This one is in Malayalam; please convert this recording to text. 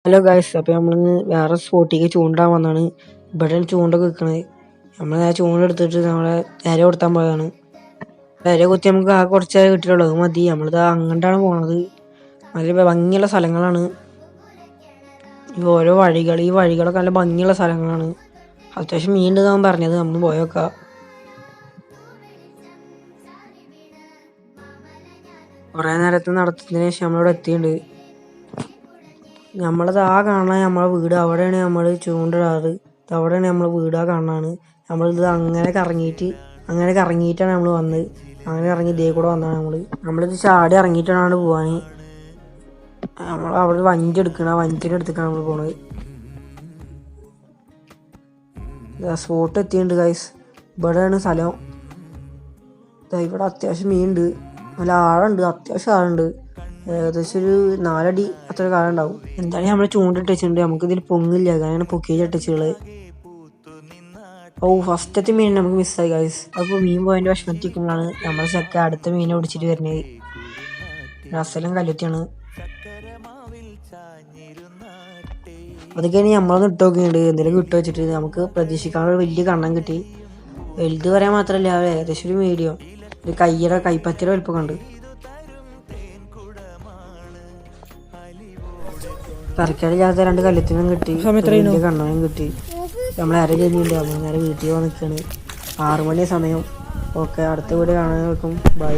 ഹലോ ഗായ്സ്, അപ്പോൾ നമ്മളിന്ന് വേറെ സ്പോട്ടിലേക്ക് ചൂണ്ടാൻ വന്നാണ്. ഇവിടെ ചൂണ്ടൊക്കെ വെക്കണത്. നമ്മൾ നേരെ ചൂണ്ട എടുത്തിട്ട് നമ്മളെ ഇര കൊടുത്താൻ പോയതാണ്. ഇര കുത്തി നമുക്ക് ആ കുറച്ചേ കിട്ടിയുള്ളൂ, അത് മതി. നമ്മളിത് അങ്ങോട്ടാണ് പോണത്. നല്ല ഭംഗിയുള്ള സ്ഥലങ്ങളാണ് ഈ ഓരോ വഴികൾ. ഈ വഴികളൊക്കെ നല്ല ഭംഗിയുള്ള സ്ഥലങ്ങളാണ്. അത്യാവശ്യം മീൻ ഉണ്ടെന്നാണ് പറഞ്ഞത്. നമ്മൾ പോയേക്കാം. കുറേ നേരത്തെ നടത്തതിന് ശേഷം നമ്മളിവിടെ എത്തിയിട്ടുണ്ട്. നമ്മളത് കാണാൻ നമ്മളെ വീട് അവിടെയാണ് നമ്മൾ ചൂണ്ടിടാറ്. അവിടെയാണ് നമ്മളെ വീട് കാണാനാണ്. നമ്മളിത് അങ്ങനെ കറങ്ങിയിട്ടാണ് നമ്മൾ വന്നത്. അങ്ങനെ ഇറങ്ങി ഇതേ കൂടെ വന്നതാണ് നമ്മളിത് ചാടി ഇറങ്ങിയിട്ടാണ് പോവാൻ. നമ്മൾ അവിടെ വഞ്ചി എടുക്കണം. വഞ്ചിയുടെ അടുത്തേക്കാണ് നമ്മൾ പോണത്. സ്പോട്ട് എത്തിയിട്ടുണ്ട് ഗൈസ്. ഇവിടെയാണ് സ്ഥലം. ഇവിടെ അത്യാവശ്യം മീനുണ്ട്. നല്ല ആഴുണ്ട്. അത്യാവശ്യം ആഴുണ്ട്. ഏകദേശം ഒരു 4 അടി അത്ര കാലം ഉണ്ടാവും. എന്തായാലും നമ്മൾ ചൂണ്ടിട്ട് വെച്ചിട്ടുണ്ട്. നമുക്കിതിൽ പൊങ്ങില്ല, അങ്ങനെ പൊക്കിയ ചട്ടിച്ചുകള്. ഫസ്റ്റത്തെ മീൻ നമുക്ക് മിസ്സായി ഗൈസ്. അപ്പോൾ മീൻ പോയതിൻ്റെ വിഷമത്തിക്കുമ്പോഴാണ് നമ്മുടെ ചക്ക അടുത്ത മീനെ പിടിച്ചിട്ട് വരുന്നത്. അസലും കല്ലുത്തിയാണ്. അതൊക്കെയാണ് നമ്മളൊന്ന് ഇട്ട് നോക്കിയിട്ടുണ്ട്. എന്തെങ്കിലും കിട്ടുക വെച്ചിട്ട് നമുക്ക് പ്രതീക്ഷിക്കാനുള്ള ഒരു വലിയ കണ്ണം കിട്ടി. വലുത് പറയാൻ മാത്രമല്ല, ഏകദേശം ഒരു മീഡിയം, ഒരു കൈപ്പത്തിയുടെ വലുപ്പമൊക്കെ ഉണ്ട്. തറക്കാടില്ലാത്ത 2 കല്ലുത്തിനും കിട്ടി, വലിയ കണ്ണനും കിട്ടി. നമ്മൾ അര കഴിഞ്ഞില്ല. നമ്മൾ നേരെ വീട്ടിൽ പോകാൻ നിൽക്കുകയാണ്. 6 മണി സമയം. ഓക്കെ, അടുത്ത വീട് കാണാൻ വെക്കും. ബൈ.